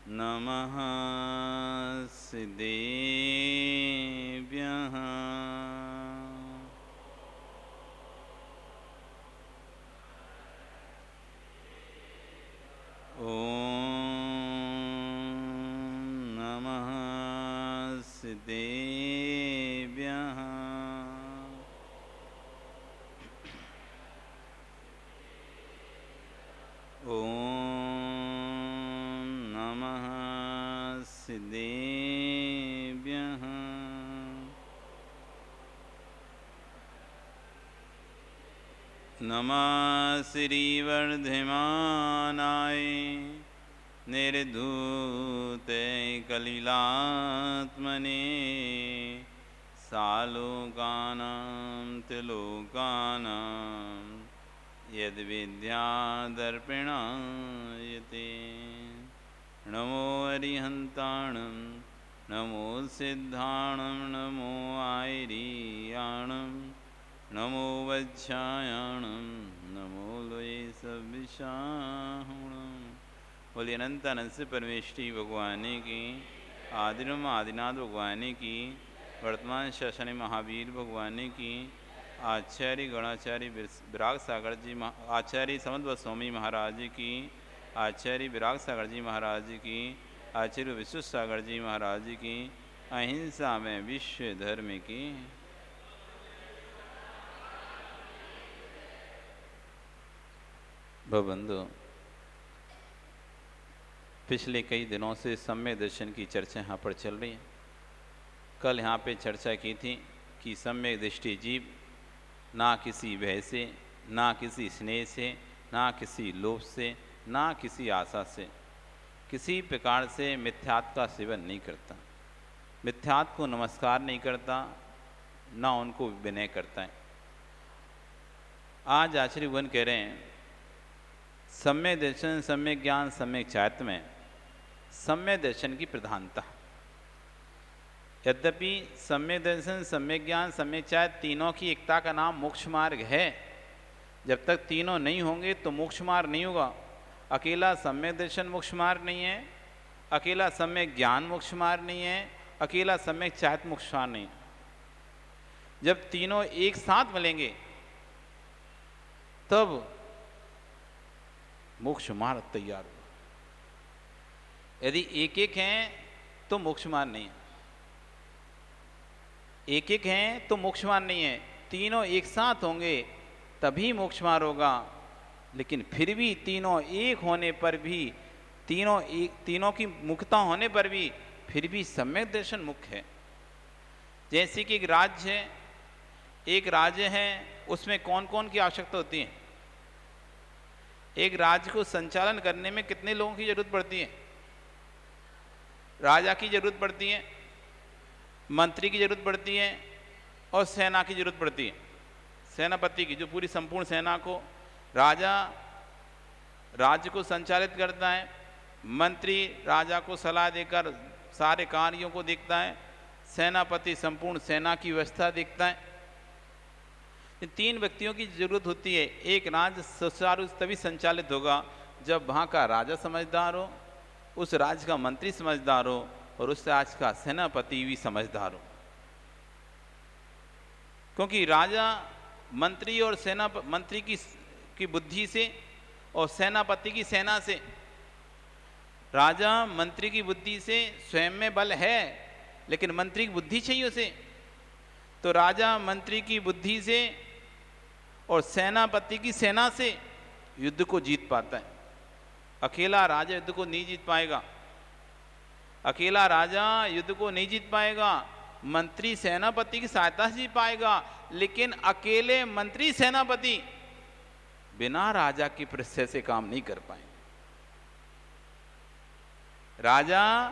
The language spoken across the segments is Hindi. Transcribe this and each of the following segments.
नमः सिद्धेभ्यः। नमः सिद्धेभ्यः। नमः सिद्धेभ्यः। नमः श्रीवर्धमानाय निर्धूते कलिलात्मने सालोकानां त्रिलोकानां यद्विद्यादर्पिणायते। नमो अरिहन्ताणं नमो सिद्धाणं नमो आयरीयाणं नमो वज्रायाणं नमो लोये सविशाहुणं। बोलिए अनंत अनंत से परमेष्टि भगवान की, आदिरम आदिनाथ भगवान की, वर्तमान शासन महावीर भगवान की, आचार्य गणाचार्य विराग सागर जी, आचार्य समन्त स्वामी महाराज की, आचार्य विराग सागर जी महाराज की, आचार्य विश्व सागर जी महाराज की, अहिंसा में विश्व धर्म की। बंधु, पिछले कई दिनों से सम्यक दर्शन की चर्चा यहाँ पर चल रही है। कल यहाँ पे चर्चा की थी कि सम्यक दृष्टि जीव ना किसी भय से, ना किसी स्नेह से, ना किसी लोभ से, ना किसी आशा से, किसी प्रकार से मिथ्यात्व का सेवन नहीं करता, मिथ्यात्व को नमस्कार नहीं करता, ना उनको विनय करता है। आज आचार्य भगवान कह रहे हैं सम्यक दर्शन, सम्यक ज्ञान, सम्यक चारित्र में सम्यक दर्शन की प्रधानता। यद्यपि सम्यक दर्शन, सम्यक ज्ञान, सम्यक चारित्र तीनों की एकता का नाम मोक्ष मार्ग है। जब तक तीनों नहीं होंगे तो मोक्ष मार्ग नहीं होगा। अकेला सम्यक दर्शन मोक्ष मार्ग नहीं है, अकेला सम्यक ज्ञान मोक्ष मार्ग नहीं है, अकेला सम्यक चारित्र मोक्ष मार्ग नहीं है। जब तीनों एक साथ मिलेंगे तब मोक्ष मार्ग तैयार होगा। यदि एक एक हैं तो मोक्ष मार्ग नहीं है, एक एक हैं तो मोक्ष मार्ग नहीं है। तीनों एक साथ होंगे तभी मोक्ष मार्ग होगा। लेकिन फिर भी तीनों एक होने पर भी, तीनों की मुक्तता होने पर भी फिर भी सम्यक दर्शन मुख्य है। जैसे कि एक राज्य है, उसमें कौन कौन की आवश्यकता होती है? एक राज्य को संचालन करने में कितने लोगों की जरूरत पड़ती है? राजा की जरूरत पड़ती है, मंत्री की जरूरत पड़ती है और सेना की जरूरत पड़ती है। सेनापति की, जो पूरी संपूर्ण सेना को, राजा राज्य को संचालित करता है, मंत्री राजा को सलाह देकर सारे कार्यों को देखता है, सेनापति संपूर्ण सेना की व्यवस्था देखता है। इन तीन व्यक्तियों की जरूरत होती है। एक राज्य सुचारू तभी संचालित होगा जब वहाँ का राजा समझदार हो, उस राज्य का मंत्री समझदार हो और उस राज्य का सेनापति भी समझदार हो। क्योंकि राजा मंत्री और मंत्री की बुद्धि से और सेनापति की सेना से, राजा मंत्री की बुद्धि से स्वयं में बल है, लेकिन मंत्री की बुद्धि चाहिए उसे। तो राजा मंत्री की बुद्धि से और सेनापति की सेना से युद्ध को जीत पाता है। अकेला राजा युद्ध को नहीं जीत पाएगा, अकेला राजा युद्ध को नहीं जीत पाएगा। मंत्री सेनापति की सहायता से जीत पाएगा, लेकिन अकेले मंत्री सेनापति बिना राजा की प्रत्यय से काम नहीं कर पाएंगे। राजा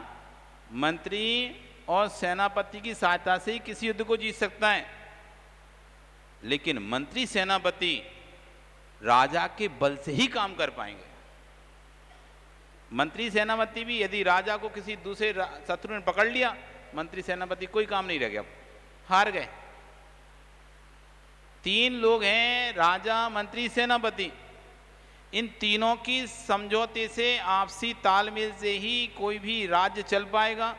मंत्री और सेनापति की सहायता से ही किसी युद्ध को जीत सकता है, लेकिन मंत्री सेनापति राजा के बल से ही काम कर पाएंगे। मंत्री सेनापति भी यदि राजा को किसी दूसरे शत्रु ने पकड़ लिया, मंत्री सेनापति कोई काम नहीं रह गया, हार गए। तीन लोग हैं, राजा मंत्री सेनापति। इन तीनों की समझौते से, आपसी तालमेल से ही कोई भी राज्य चल पाएगा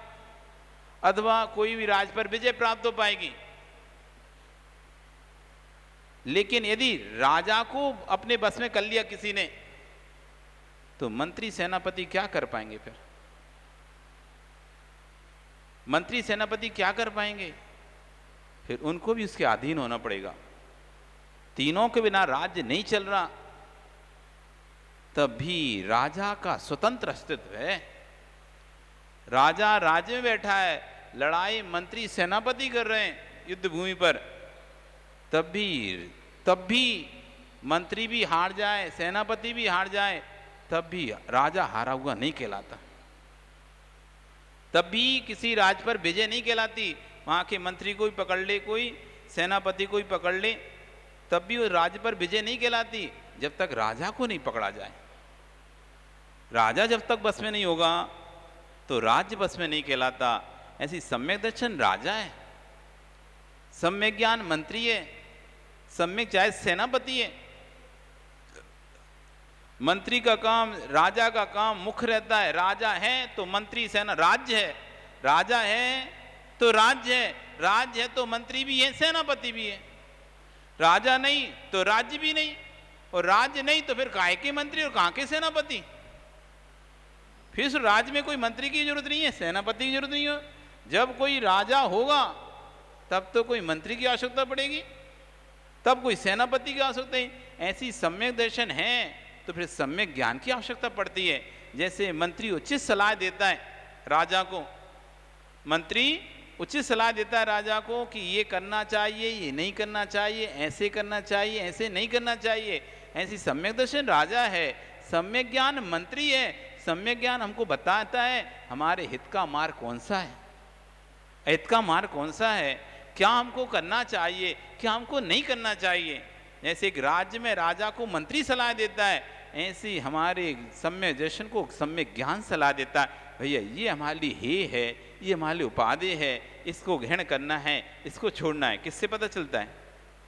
अथवा कोई भी राज्य पर विजय प्राप्त हो पाएगी। लेकिन यदि राजा को अपने बस में कर लिया किसी ने, तो मंत्री सेनापति क्या कर पाएंगे? फिर मंत्री सेनापति क्या कर पाएंगे? फिर उनको भी उसके अधीन होना पड़ेगा। तीनों के बिना राज्य नहीं चल रहा, तब भी राजा का स्वतंत्र अस्तित्व है। राजा राज्य में बैठा है, लड़ाई मंत्री सेनापति कर रहे हैं युद्ध भूमि पर, तब भी मंत्री भी हार जाए, सेनापति भी हार जाए, तब भी राजा हारा हुआ नहीं कहलाता। तब भी किसी राज्य पर विजय नहीं कहलाती। वहां के मंत्री को भी पकड़ ले कोई, सेनापति को भी पकड़ ले, तब भी वो राज्य पर विजय नहीं कहलाती जब तक राजा को नहीं पकड़ा जाए। राजा जब तक बस में नहीं होगा तो राज्य बस में नहीं कहलाता। ऐसी सम्यक दर्शन राजा है, सम्यक ज्ञान मंत्री है, सम्यक चाहे सेनापति है। मंत्री का काम, राजा का काम मुख्य रहता है। राजा है तो मंत्री सेना, राज्य है, राजा है तो राज्य है, राज्य है तो मंत्री भी है, सेनापति भी है। राजा नहीं तो राज्य भी नहीं, और राज्य नहीं तो फिर काहे के मंत्री और कहां के सेनापति? फिर उस राज्य में कोई मंत्री की जरूरत नहीं है, सेनापति की जरूरत नहीं है। जब कोई राजा होगा तब तो कोई मंत्री की आवश्यकता पड़ेगी, तब कोई सेनापति की आवश्यकता है। ऐसी सम्यक दर्शन है तो फिर सम्यक ज्ञान की आवश्यकता पड़ती है। जैसे मंत्री उचित सलाह देता है राजा को, मंत्री उचित सलाह देता है राजा को कि ये करना चाहिए, ये नहीं करना चाहिए, ऐसे करना चाहिए, ऐसे नहीं करना चाहिए। ऐसी सम्यक दर्शन राजा है, सम्यक ज्ञान मंत्री है। सम्यक ज्ञान हमको बताता है हमारे हित का मार्ग कौन सा है, हित का मार्ग कौन सा है, क्या हमको करना चाहिए, क्या हमको नहीं करना चाहिए। जैसे एक राज्य में राजा को मंत्री सलाह देता है, ऐसे हमारे सम्यक दर्शन को सम्यक ज्ञान सलाह देता है, भैया ये हमारे लिए हे है, ये हमारे लिए उपादेय है, इसको ग्रहण करना है, इसको छोड़ना है। किससे पता चलता है?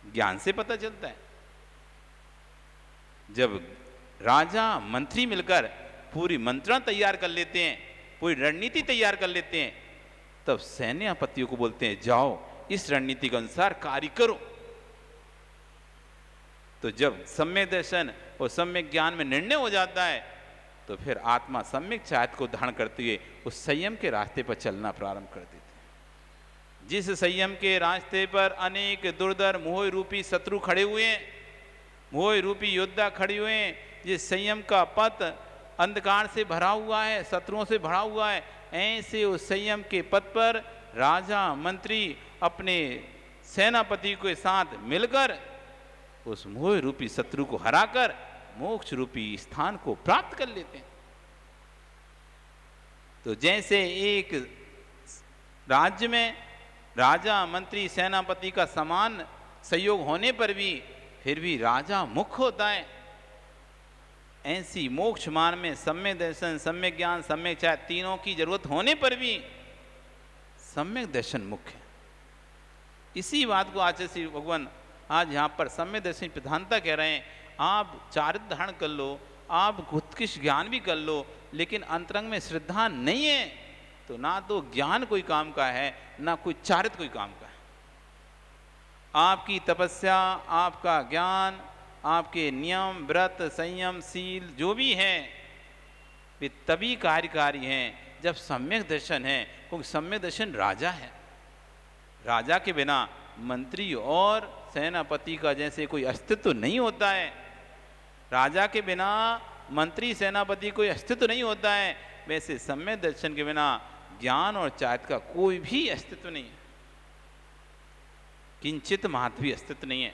ज्ञान से पता चलता है। जब राजा मंत्री मिलकर पूरी मंत्रणा तैयार कर लेते हैं, पूरी रणनीति तैयार कर लेते हैं, तब सेनापतियों को बोलते हैं जाओ इस रणनीति के अनुसार कार्य करो। तो जब सम्यक दर्शन और सम्यक ज्ञान में निर्णय हो जाता है तो फिर आत्मा सम्यक चाहत को धारण करते हुए उस संयम के रास्ते पर चलना प्रारंभ कर देते हैं। जिस संयम के रास्ते पर अनेक दुर्धर मोह रूपी शत्रु खड़े हुए हैं, मोह रूपी योद्धा खड़े हुए हैं, जिस संयम का पथ अंधकार से भरा हुआ है, शत्रुओं से भरा हुआ है, ऐसे उस संयम के पथ पर राजा मंत्री अपने सेनापति के साथ मिलकर उस मोह रूपी शत्रु को हराकर मोक्ष रूपी स्थान को प्राप्त कर लेते हैं। तो जैसे एक राज्य में राजा मंत्री सेनापति का समान सहयोग होने पर भी फिर भी राजा मुख्य होता है, ऐसी मोक्ष मार्ग में सम्यक दर्शन, सम्यक ज्ञान, सम्यक चाह तीनों की जरूरत होने पर भी सम्यक दर्शन मुख्य है। इसी बात को आचार्य श्री भगवान आज यहाँ पर सम्यक दर्शन की प्रधानता कह रहे हैं। आप चारित्र धारण कर लो, आप उत्कृष्ट ज्ञान भी कर लो, लेकिन अंतरंग में श्रद्धा नहीं है तो ना तो ज्ञान कोई काम का है, ना कोई चारित्र कोई काम का है। आपकी तपस्या, आपका ज्ञान, आपके नियम, व्रत, संयम, शील जो भी है वे तभी कार्यकारी हैं जब सम्यक दर्शन है, क्योंकि सम्यक दर्शन राजा है। राजा के बिना मंत्री और सेनापति का जैसे कोई अस्तित्व नहीं होता है, राजा के बिना मंत्री सेनापति कोई अस्तित्व नहीं होता है, वैसे सम्यक दर्शन के बिना ज्ञान और चारित्र का कोई भी अस्तित्व नहीं है, किंचित मात्र भी अस्तित्व नहीं है।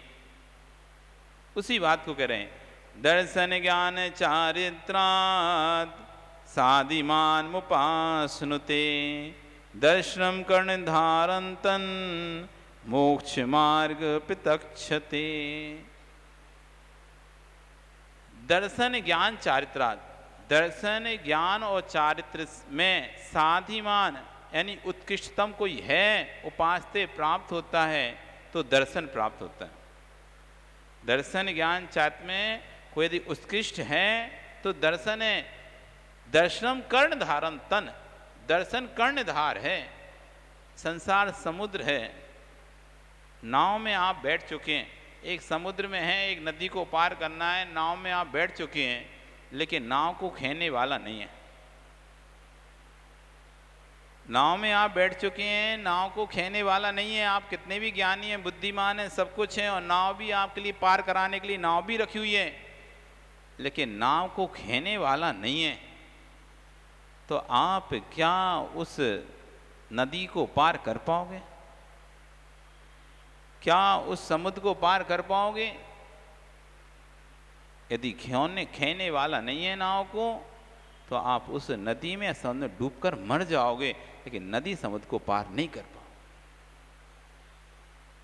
उसी बात को कह रहे हैं, दर्शन ज्ञान चारित्रात् साधिमान मुपास्नुते दर्शनम कर्ण धारंतन मोक्ष मार्ग पितक्षते। दर्शन ज्ञान चारित्रात्, दर्शन ज्ञान और चारित्र में साधिमान यानी उत्कृष्टतम कोई है, उपास्य प्राप्त होता है तो दर्शन प्राप्त होता है। दर्शन ज्ञान चारित्र में कोई यदि उत्कृष्ट है तो दर्शन है। दर्शनम कर्ण धारम तन, दर्शन कर्णधार है। संसार समुद्र है, नाव में आप बैठ चुके हैं, एक समुद्र में है, एक नदी को पार करना है, नाव में आप बैठ चुके हैं, लेकिन नाव को खेने वाला नहीं है। नाव में आप बैठ चुके हैं, नाव को खेने वाला नहीं है। आप कितने भी ज्ञानी हैं, बुद्धिमान हैं, सब कुछ हैं, और नाव भी आपके लिए पार कराने के लिए नाव भी रखी हुई है, लेकिन नाव को खेने वाला नहीं है। तो आप क्या उस नदी को पार कर पाओगे? क्या उस समुद्र को पार कर पाओगे? यदि खेने वाला नहीं है नाव को, तो आप उस नदी में समुद्र में डूबकर मर जाओगे, लेकिन नदी समुद्र को पार नहीं कर पाओगे।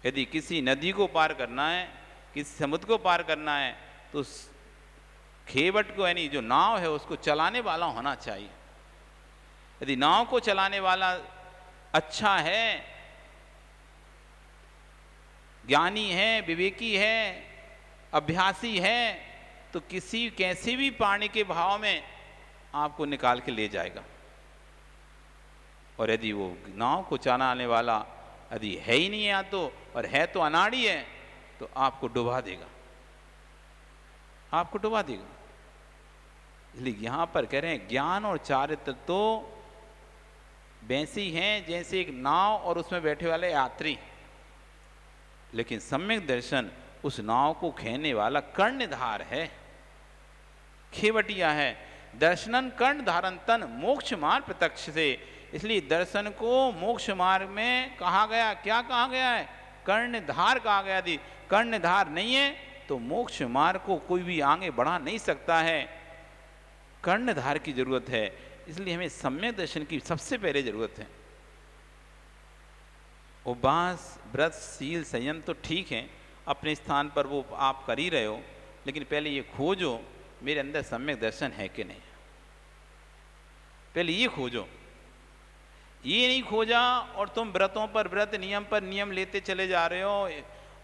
यदि किसी नदी को पार करना है, किसी समुद्र को पार करना है, तो उस खेवट को, यानी जो नाव है, उसको चलाने वाला होना चाहिए। यदि नाव को चलाने वाला अच्छा है, ज्ञानी है, विवेकी है, अभ्यासी है, तो किसी कैसे भी पानी के भाव में आपको निकाल के ले जाएगा। और यदि वो नाव को चलाने वाला यदि है ही नहीं, या तो और है तो अनाड़ी है, तो आपको डुबा देगा, आपको डुबा देगा। इसलिए यहां पर कह रहे हैं ज्ञान और चारित्र तो वैसी हैं जैसे एक नाव और उसमें बैठे वाले यात्री, लेकिन सम्यक दर्शन उस नाव को खेने वाला कर्णधार है, खेवटिया है। दर्शनन कर्ण धारन तन मोक्ष मार्ग प्रत्यक्ष से। इसलिए दर्शन को मोक्ष मार्ग में कहा गया, क्या कहा गया है? कर्णधार कहा गया। यदि कर्णधार नहीं है तो मोक्ष मार्ग को कोई भी आगे बढ़ा नहीं सकता है, कर्णधार की जरूरत है। इसलिए हमें सम्यक दर्शन की सबसे पहले जरूरत है। उपवास, व्रत, शील, संयम तो ठीक है, अपने स्थान पर वो आप कर ही रहे हो, लेकिन पहले ये खोजो मेरे अंदर सम्यक दर्शन है कि नहीं। पहले ये खोजो। ये नहीं खोजा और तुम व्रतों पर व्रत, नियम पर नियम लेते चले जा रहे हो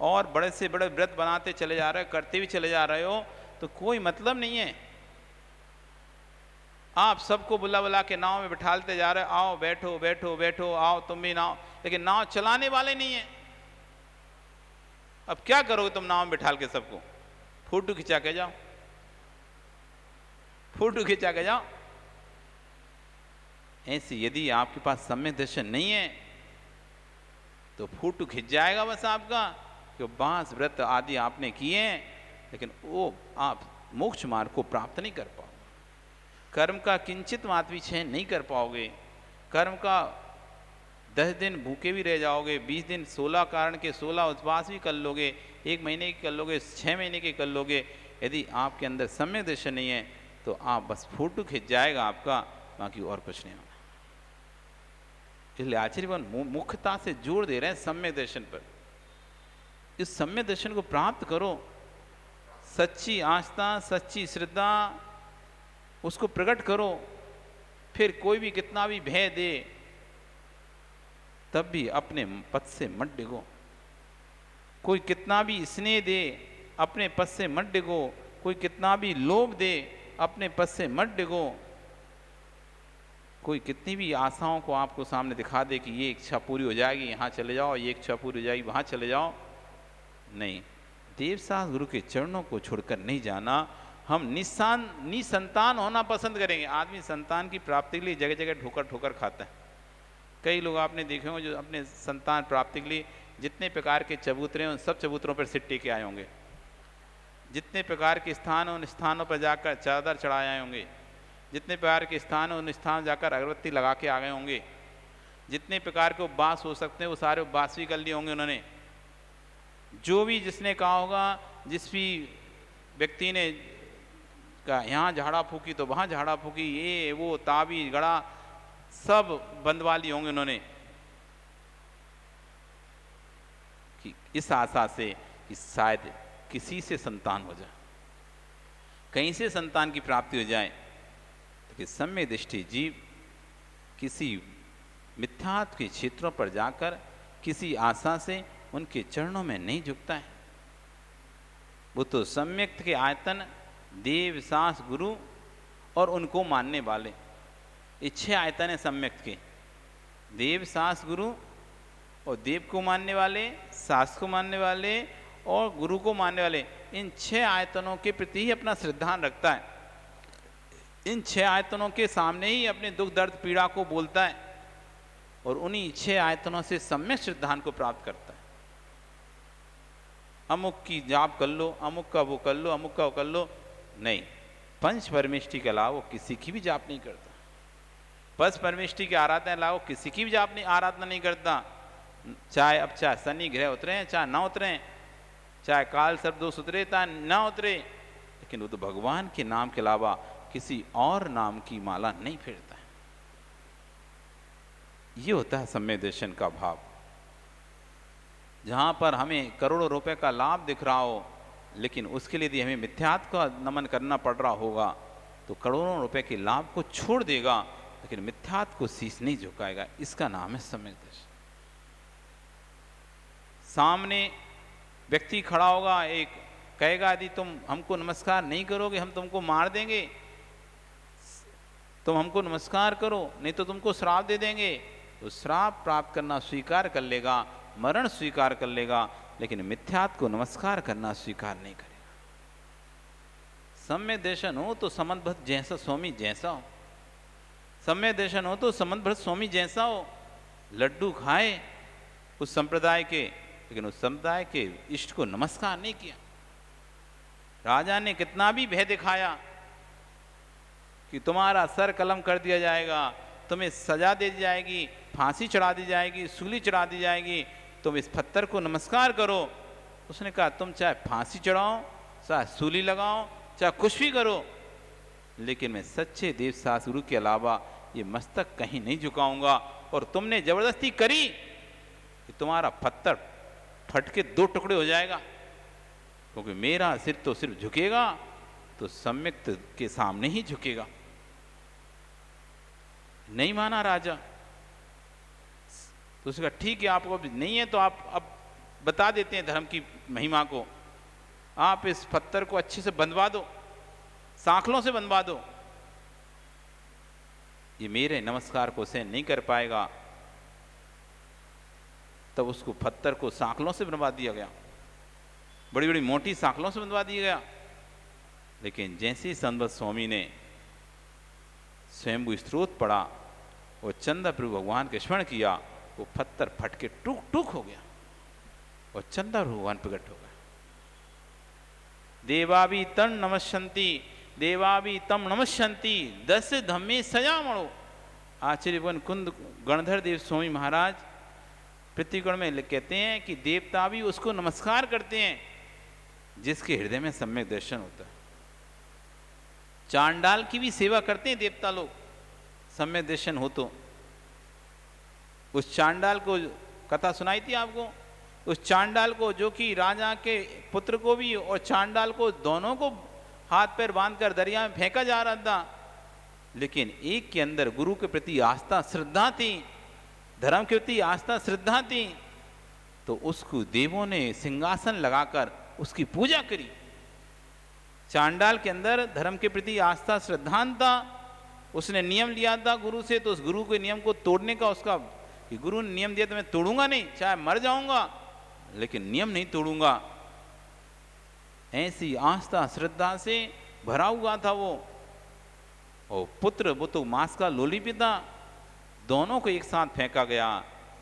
और बड़े से बड़े व्रत बनाते चले जा रहे हो, करते भी चले जा रहे हो, तो कोई मतलब नहीं है। आप सबको बुला बुला के नाव में बिठालते जा रहे हो, आओ बैठो बैठो बैठो, आओ तुम भी नाव, लेकिन नाव चलाने वाले नहीं है। अब क्या करोगे तुम नाव में बिठाल के सबको? फोटो खिंचा के जाओ, फोटो खिंचा के जाओ। ऐसे यदि आपके पास सम्यक दर्शन नहीं है तो फोटो खिंच जाएगा बस आपका, कि बांस व्रत आदि आपने किए हैं, लेकिन वो आप मोक्ष मार्ग को प्राप्त नहीं कर पाओगे। कर्म का किंचित मात्र भी क्षय नहीं कर पाओगे। कर्म का 10 दिन भूखे भी रह जाओगे, 20 दिन 16 कारण के 16 उपवास भी कर लोगे, 1 महीने के कर लोगे, 6 महीने के कर लोगे। यदि आपके अंदर सम्यक दर्शन नहीं है तो आप बस फोटो खिंच जाएगा आपका, बाकी और कुछ नहीं होगा। इसलिए आचार्यगण मुख्यता से जोर दे रहे हैं सम्यक दर्शन पर। इस सम्यक दर्शन को प्राप्त करो, सच्ची आस्था, सच्ची श्रद्धा उसको प्रकट करो। फिर कोई भी कितना भी भय दे तब भी अपने पद से मत डिगो। कोई कितना भी स्नेह दे अपने पद से मत डिगो। कोई कितना भी लोभ दे अपने पद से मत डिगो। कोई कितनी भी आशाओं को आपको सामने दिखा दे कि ये इच्छा पूरी हो जाएगी यहाँ चले जाओ, ये इच्छा पूरी हो जाएगी वहाँ चले जाओ, नहीं। देवसास गुरु के चरणों को छोड़कर नहीं जाना। हम निसंतान होना पसंद करेंगे। आदमी संतान की प्राप्ति के लिए जगह जगह ठोकर ठोकर खाता है। कई लोग आपने देखे होंगे जो अपने संतान प्राप्ति के लिए जितने प्रकार के चबूतरे हैं उन सब चबूतरों पर सिर टेके आए होंगे, जितने प्रकार के स्थान उन स्थानों पर जाकर चादर चढ़ाए आए होंगे, जितने प्रकार के स्थान उन स्थान जाकर अगरबत्ती लगा के आ गए होंगे, जितने प्रकार के उपवास हो सकते हैं वो सारे उपवास भी कर लिए होंगे उन्होंने। जो भी जिसने कहा होगा, जिस भी व्यक्ति ने कहा यहाँ झाड़ा फूकी तो वहाँ झाड़ा फूकी, ये वो ताबीज गड़ा सब बंधवा लिए होंगे उन्होंने, कि इस आशा से कि शायद किसी से संतान हो जाए, कहीं से संतान की प्राप्ति हो जाए। तो कि सम्यक दृष्टि जीव किसी मिथ्यात्व के क्षेत्रों पर जाकर किसी आशा से उनके चरणों में नहीं झुकता है। वो तो सम्यक के आयतन देव, सास, गुरु और उनको मानने वाले, ये 6 आयतन है सम्यक के। देव, सास, गुरु और देव को मानने वाले, सास को मानने वाले और गुरु को मानने वाले, इन 6 आयतनों के प्रति ही अपना श्रद्धान रखता है। इन 6 आयतनों के सामने ही अपने दुख दर्द पीड़ा को बोलता है और उन्हीं 6 आयतनों से सम्यक श्रद्धान को प्राप्त करता है। अमुक की जाप कर लो, अमुक का वो कर लो, अमुक का वो कर लो, नहीं, पंच परमेष्टि के अलावा किसी की भी जाप नहीं करता। पंच परमेष्टि के आराधना के अलावा किसी की भी जाप नहीं, आराधना नहीं करता। चाहे शनि ग्रह उतरे हैं, चाहे ना उतरे, चाहे काल सर्प दोष उतरे, चाहे ना उतरे, लेकिन वो तो भगवान के नाम के अलावा किसी और नाम की माला नहीं फेरता है। ये होता है सम्यक दर्शन का भाव। जहाँ पर हमें करोड़ों रुपए का लाभ दिख रहा हो, लेकिन उसके लिए यदि हमें मिथ्यात्व का नमन करना पड़ रहा होगा तो करोड़ों रुपए के लाभ को छोड़ देगा, लेकिन मिथ्यात्व को शीश नहीं झुकाएगा। इसका नाम है सम्यक दर्शन। सामने व्यक्ति खड़ा होगा, एक कहेगा यदि तुम हमको नमस्कार नहीं करोगे हम तुमको मार देंगे, तुम हमको नमस्कार करो नहीं तो तुमको श्राप दे देंगे, तो श्राप प्राप्त करना स्वीकार कर लेगा, मरण स्वीकार कर लेगा, लेकिन मिथ्यात्व को नमस्कार करना स्वीकार नहीं करेगा। सम्यक दर्शन हो तो समंत भट्ट जैसा स्वामी जैसा हो, सम्यक दर्शन हो तो समंत भट्ट स्वामी जैसा हो। लड्डू खाए उस संप्रदाय के, लेकिन उस समुदाय के इष्ट को नमस्कार नहीं किया। राजा ने कितना भी भय दिखाया कि तुम्हारा सर कलम कर दिया जाएगा, तुम्हें सजा दे दी जाएगी, फांसी चढ़ा दी जाएगी, सूली चढ़ा दी जाएगी, तुम इस पत्थर को नमस्कार करो। उसने कहा तुम चाहे फांसी चढ़ाओ, चाहे सूली लगाओ, चाहे कुछ भी करो, लेकिन मैं सच्चे देव सास गुरु के अलावा ये मस्तक कहीं नहीं झुकाऊंगा। और तुमने जबरदस्ती करी कि तुम्हारा पत्थर फट के 2 टुकड़े हो जाएगा, क्योंकि मेरा सिर तो सिर्फ झुकेगा तो सम्यक के सामने ही झुकेगा। नहीं माना राजा, तो उसका ठीक है, आपको नहीं है तो आप अब बता देते हैं धर्म की महिमा को, आप इस पत्थर को अच्छे से बंधवा दो, सांखलों से बंधवा दो, ये मेरे नमस्कार को सहन नहीं कर पाएगा। तब उसको पत्थर को सांखलों से बंधवा दिया गया, बड़ी बड़ी मोटी सांखलों से बंधवा दिया गया। लेकिन जैसे ही संत स्वामी ने स्वयंभू स्त्रोत पढ़ा और चंदा प्रभु भगवान के स्मरण किया, वो पत्थर फट के टूक टूक हो गया और चंदा प्रभु भगवान प्रकट हो गया। देवाभी तम नमस्यन्ति, देवाभी तम नमस्यन्ति, 10 धम्मे सजामणो। आचार्य कुंद गणधर देव स्वामी महाराज प्रतिगुण में कहते हैं कि देवता भी उसको नमस्कार करते हैं जिसके हृदय में सम्यक दर्शन होता है। चांडाल की भी सेवा करते हैं देवता लोग, सम्यक दर्शन हो तो। उस चांडाल को कथा सुनाई थी आपको, उस चांडाल को जो कि राजा के पुत्र को भी और चांडाल को दोनों को हाथ पैर बांधकर दरिया में फेंका जा रहा था, लेकिन एक के अंदर गुरु के प्रति आस्था श्रद्धा थी, धर्म के प्रति आस्था श्रद्धा थी, तो उसको देवों ने सिंहासन लगाकर उसकी पूजा करी। चांडाल के अंदर धर्म के प्रति आस्था श्रद्धान था, उसने नियम लिया था गुरु से, तो उस गुरु के नियम को तोड़ने का उसका, कि गुरु ने नियम दिया तो मैं तोड़ूंगा नहीं, चाहे मर जाऊंगा लेकिन नियम नहीं तोड़ूंगा। ऐसी आस्था श्रद्धा से भरा हुआ था वो। और पुत्र, वो तो मांस का लोली पिता, दोनों को एक साथ फेंका गया,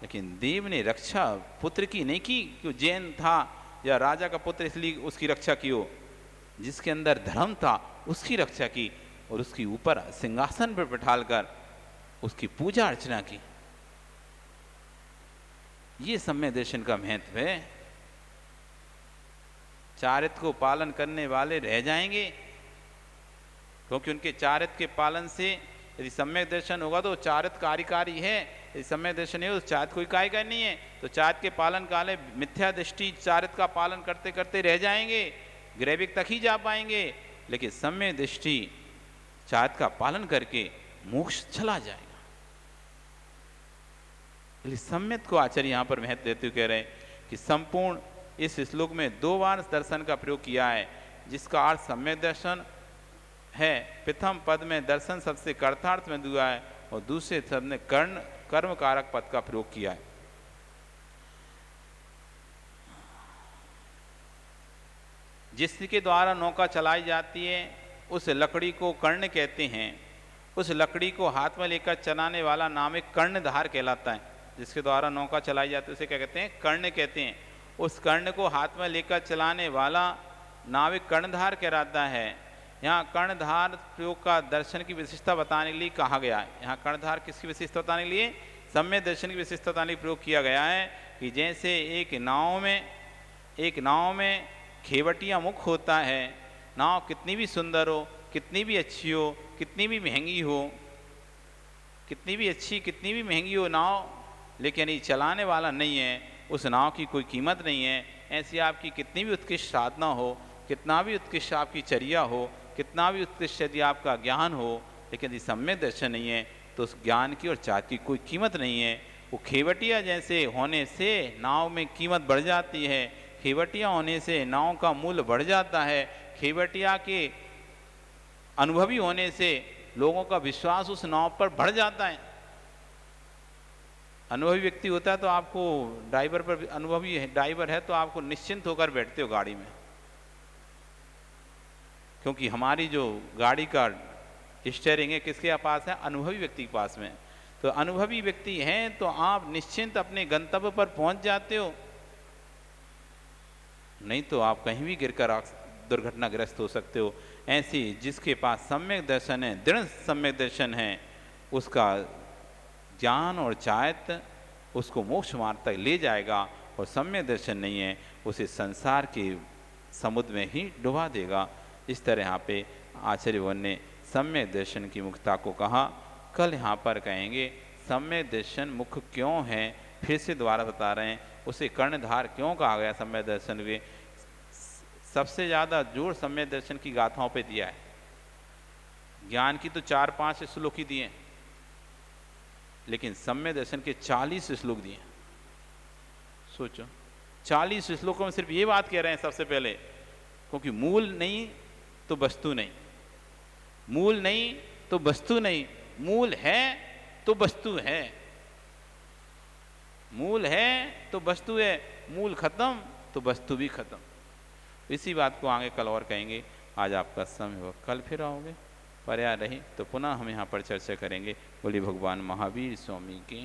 लेकिन देव ने रक्षा पुत्र की नहीं की कि जैन था या राजा का पुत्र इसलिए उसकी रक्षा की हो, जिसके अंदर धर्म था उसकी रक्षा की और उसके ऊपर सिंहासन पर बैठालकर उसकी पूजा अर्चना की। ये सम्यक दर्शन का महत्व है। चारित्र को पालन करने वाले रह जाएंगे, क्योंकि उनके चारित्र के पालन से यदि सम्यक दर्शन होगा तो चारित्र कार्यकारी है, यदि सम्यक दर्शन नहीं हो तो चारित्र कोई काय नहीं है। तो चारित्र के पालन काले मिथ्या दृष्टि चारित्र का पालन करते करते रह जाएंगे, ग्रैविक तक ही जा पाएंगे, लेकिन सम्यक दृष्टि चारित्र का पालन करके मोक्ष चला जाएगा। सम्यक को आचार्य यहाँ पर महत्व देते हुए कह रहे हैं कि संपूर्ण इस श्लोक में 2 बार दर्शन का प्रयोग किया है, जिसका अर्थ सम्यक दर्शन है। प्रथम पद में दर्शन शब्द से कर्तार्थ में दिया है और दूसरे शब्द ने कर्म कारक पद का प्रयोग किया है। जिसके द्वारा नौका चलाई जाती है उस लकड़ी को कर्ण कहते हैं। उस लकड़ी को हाथ में लेकर चलाने वाला नाम एक कर्णधार कहलाता है। जिसके द्वारा नौका चलाई जाती है उसे क्या कहते हैं? कर्ण कहते हैं। उस कर्ण को हाथ में लेकर चलाने वाला नाविक कर्णधार कहलाता है। यहाँ कर्णधार प्रयोग का दर्शन की विशेषता बताने के लिए कहा गया है। यहाँ कर्णधार किसकी विशेषता बताने के लिए? सम्यक दर्शन की विशेषता बताने के लिए प्रयोग किया गया है कि जैसे एक नाव में खेवटिया मुख होता है। नाव कितनी भी सुंदर हो, कितनी भी अच्छी हो, कितनी भी महंगी हो, कितनी भी अच्छी कितनी भी महंगी हो नाव, लेकिन ये चलाने वाला नहीं है, उस नाव की कोई कीमत नहीं है। ऐसी आपकी कितनी भी उत्कृष्ट साधना हो, कितना भी उत्कृष्ट आपकी चर्या हो, कितना भी उत्कृष्ट यदि आपका ज्ञान हो, लेकिन यदि सम्यक दर्शन नहीं है तो उस ज्ञान की और चार्ज की कोई कीमत नहीं है। वो खेवटिया जैसे होने से नाव में कीमत बढ़ जाती है। खेवटिया होने से नाव का मूल्य बढ़ जाता है। खेवटिया के अनुभवी होने से लोगों का विश्वास उस नाव पर बढ़ जाता है। अनुभवी व्यक्ति होता है तो आपको ड्राइवर पर, अनुभवी ड्राइवर है तो आपको निश्चिंत होकर बैठते हो गाड़ी में, क्योंकि हमारी जो गाड़ी का स्टीयरिंग है किसके पास है? अनुभवी व्यक्ति के पास में। तो अनुभवी व्यक्ति हैं तो आप निश्चिंत अपने गंतव्य पर पहुंच जाते हो, नहीं तो आप कहीं भी गिरकर दुर्घटनाग्रस्त हो सकते हो। ऐसी जिसके पास सम्यक दर्शन है, दृढ़ सम्यक दर्शन है, उसका ज्ञान और चायत उसको मोक्ष मार्ग तक ले जाएगा, और सम्यक दर्शन नहीं है उसे संसार के समुद्र में ही डुबा देगा। इस तरह यहाँ पे आचार्यवन ने सम्यक दर्शन की मुख्यता को कहा। कल यहाँ पर कहेंगे सम्यक दर्शन मुख्य क्यों है, फिर से दोबारा बता रहे हैं, उसे कर्णधार क्यों कहा गया सम्यक दर्शन में। सबसे ज़्यादा जोर सम्यक दर्शन की गाथाओं पे दिया है। ज्ञान की तो 4-5 श्लोक ही दिए, लेकिन सम्यक दर्शन के 40 श्लोक दिए। सोचो 40 श्लोकों में सिर्फ ये बात कह रहे हैं सबसे पहले, क्योंकि मूल नहीं तो वस्तु नहीं, मूल नहीं तो वस्तु नहीं, मूल है तो वस्तु है, मूल है तो वस्तु है, मूल खत्म तो वस्तु भी खत्म। इसी बात को आगे कल और कहेंगे। आज आपका समय हो, कल फिर आओगे, पर्याय रही तो पुनः हम यहाँ पर चर्चा करेंगे। बोलिए भगवान महावीर स्वामी की।